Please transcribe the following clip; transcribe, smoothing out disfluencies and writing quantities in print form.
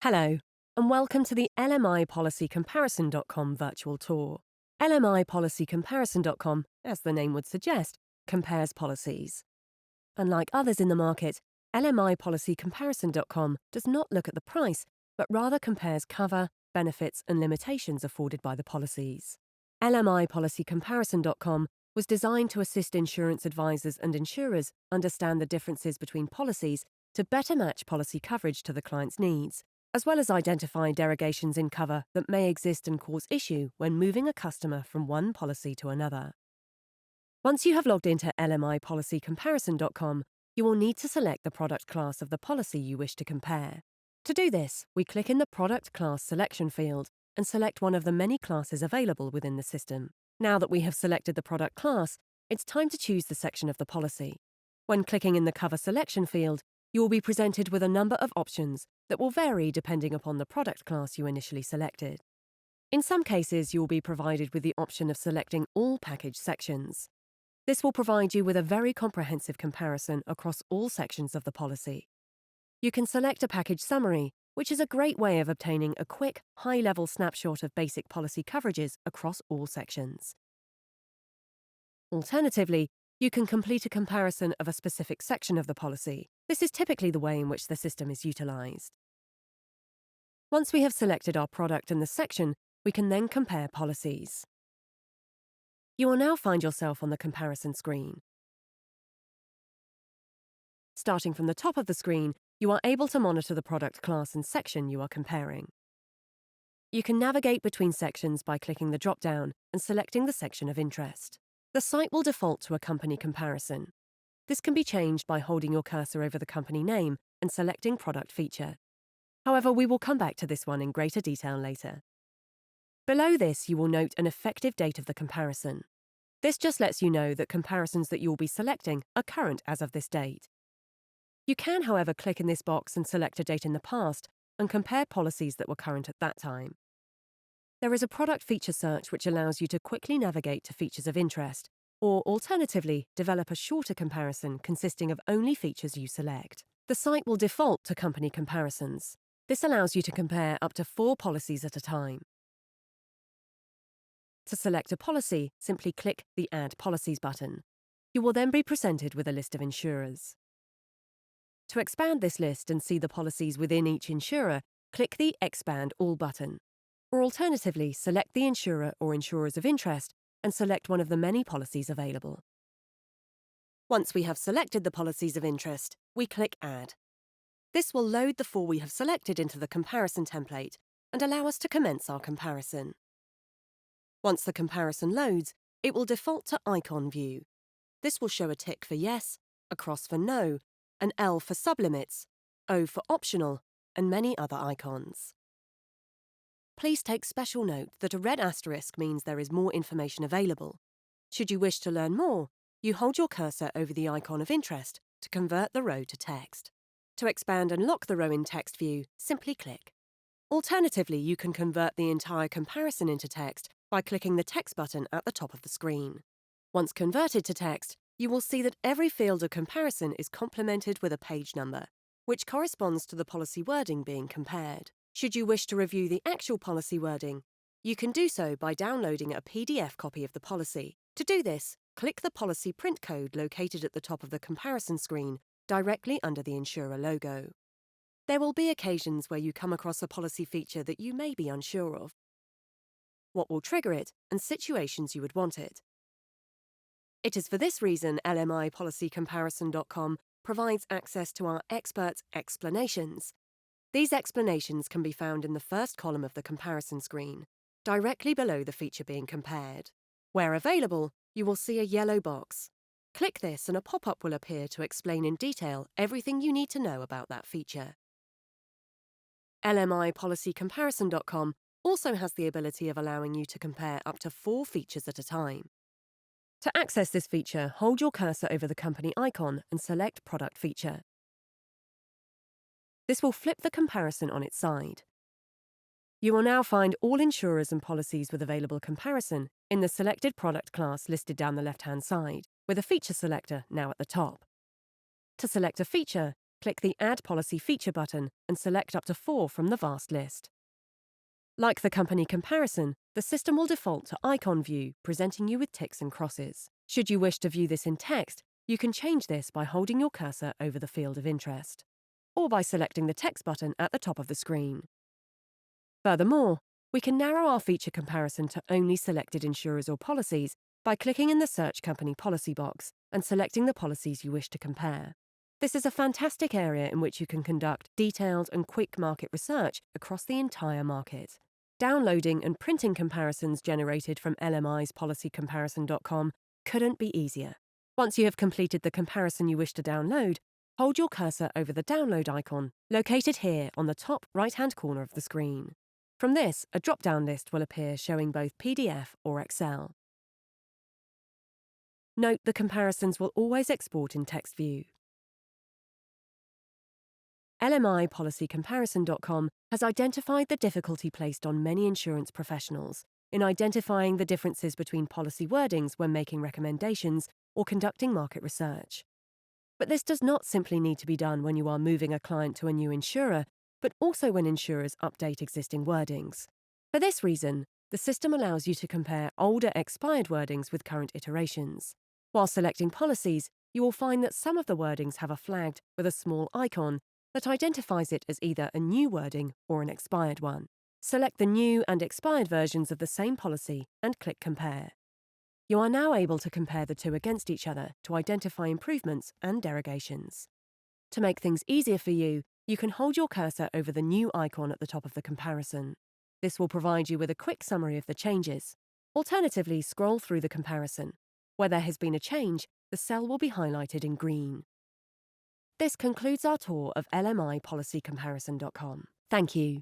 Hello, and welcome to the LMIPolicyComparison.com virtual tour. LMIPolicyComparison.com, as the name would suggest, compares policies. Unlike others in the market, LMIPolicyComparison.com does not look at the price, but rather compares cover, benefits, and limitations afforded by the policies. LMIPolicyComparison.com was designed to assist insurance advisors and insurers understand the differences between policies to better match policy coverage to the client's needs, as well as identify derogations in cover that may exist and cause issue when moving a customer from one policy to another. Once you have logged into LMIPolicyComparison.com, you will need to select the product class of the policy you wish to compare. To do this, we click in the Product Class Selection field and select one of the many classes available within the system. Now that we have selected the product class, it's time to choose the section of the policy. When clicking in the Cover Selection field, you will be presented with a number of options that will vary depending upon the product class you initially selected. In some cases, you will be provided with the option of selecting all package sections. This will provide you with a very comprehensive comparison across all sections of the policy. You can select a package summary, which is a great way of obtaining a quick, high-level snapshot of basic policy coverages across all sections. Alternatively, you can complete a comparison of a specific section of the policy. This is typically the way in which the system is utilized. Once we have selected our product and the section, we can then compare policies. You will now find yourself on the comparison screen. Starting from the top of the screen, you are able to monitor the product class and section you are comparing. You can navigate between sections by clicking the drop-down and selecting the section of interest. The site will default to a company comparison. This can be changed by holding your cursor over the company name and selecting Product Feature. However, we will come back to this one in greater detail later. Below this, you will note an effective date of the comparison. This just lets you know that comparisons that you will be selecting are current as of this date. You can, however, click in this box and select a date in the past and compare policies that were current at that time. There is a product feature search which allows you to quickly navigate to features of interest, or alternatively, develop a shorter comparison consisting of only features you select. The site will default to company comparisons. This allows you to compare up to 4 policies at a time. To select a policy, simply click the Add Policies button. You will then be presented with a list of insurers. To expand this list and see the policies within each insurer, click the Expand All button. Or alternatively, select the insurer or insurers of interest and select one of the many policies available. Once we have selected the policies of interest, we click Add. This will load the 4 we have selected into the comparison template and allow us to commence our comparison. Once the comparison loads, it will default to icon view. This will show a tick for yes, a cross for no, an L for sublimits, O for optional, and many other icons. Please take special note that a red asterisk means there is more information available. Should you wish to learn more, you hold your cursor over the icon of interest to convert the row to text. To expand and lock the row in text view, simply click. Alternatively, you can convert the entire comparison into text by clicking the text button at the top of the screen. Once converted to text, you will see that every field of comparison is complemented with a page number, which corresponds to the policy wording being compared. Should you wish to review the actual policy wording, you can do so by downloading a PDF copy of the policy. To do this, click the policy print code located at the top of the comparison screen, directly under the insurer logo. There will be occasions where you come across a policy feature that you may be unsure of, what will trigger it, and situations you would want it. It is for this reason LMIPolicyComparison.com provides access to our expert explanations. These explanations can be found in the first column of the comparison screen, directly below the feature being compared. Where available, you will see a yellow box. Click this and a pop-up will appear to explain in detail everything you need to know about that feature. LMIPolicyComparison.com also has the ability of allowing you to compare up to 4 features at a time. To access this feature, hold your cursor over the company icon and select Product Feature. This will flip the comparison on its side. You will now find all insurers and policies with available comparison in the selected product class listed down the left-hand side, with a feature selector now at the top. To select a feature, click the Add Policy Feature button and select up to 4 from the vast list. Like the company comparison, the system will default to icon view, presenting you with ticks and crosses. Should you wish to view this in text, you can change this by holding your cursor over the field of interest, or by selecting the text button at the top of the screen. Furthermore, we can narrow our feature comparison to only selected insurers or policies by clicking in the Search Company Policy box and selecting the policies you wish to compare. This is a fantastic area in which you can conduct detailed and quick market research across the entire market. Downloading and printing comparisons generated from LMI's policycomparison.com couldn't be easier. Once you have completed the comparison you wish to download, hold your cursor over the download icon, located here on the top right-hand corner of the screen. From this, a drop-down list will appear showing both PDF or Excel. Note the comparisons will always export in text view. LMI policycomparison.com has identified the difficulty placed on many insurance professionals in identifying the differences between policy wordings when making recommendations or conducting market research. But this does not simply need to be done when you are moving a client to a new insurer, but also when insurers update existing wordings. For this reason, the system allows you to compare older expired wordings with current iterations. While selecting policies, you will find that some of the wordings have a flagged with a small icon that identifies it as either a new wording or an expired one. Select the new and expired versions of the same policy and click Compare. You are now able to compare the two against each other to identify improvements and derogations. To make things easier for you, you can hold your cursor over the new icon at the top of the comparison. This will provide you with a quick summary of the changes. Alternatively, scroll through the comparison. Where there has been a change, the cell will be highlighted in green. This concludes our tour of LMI policycomparison.com. Thank you.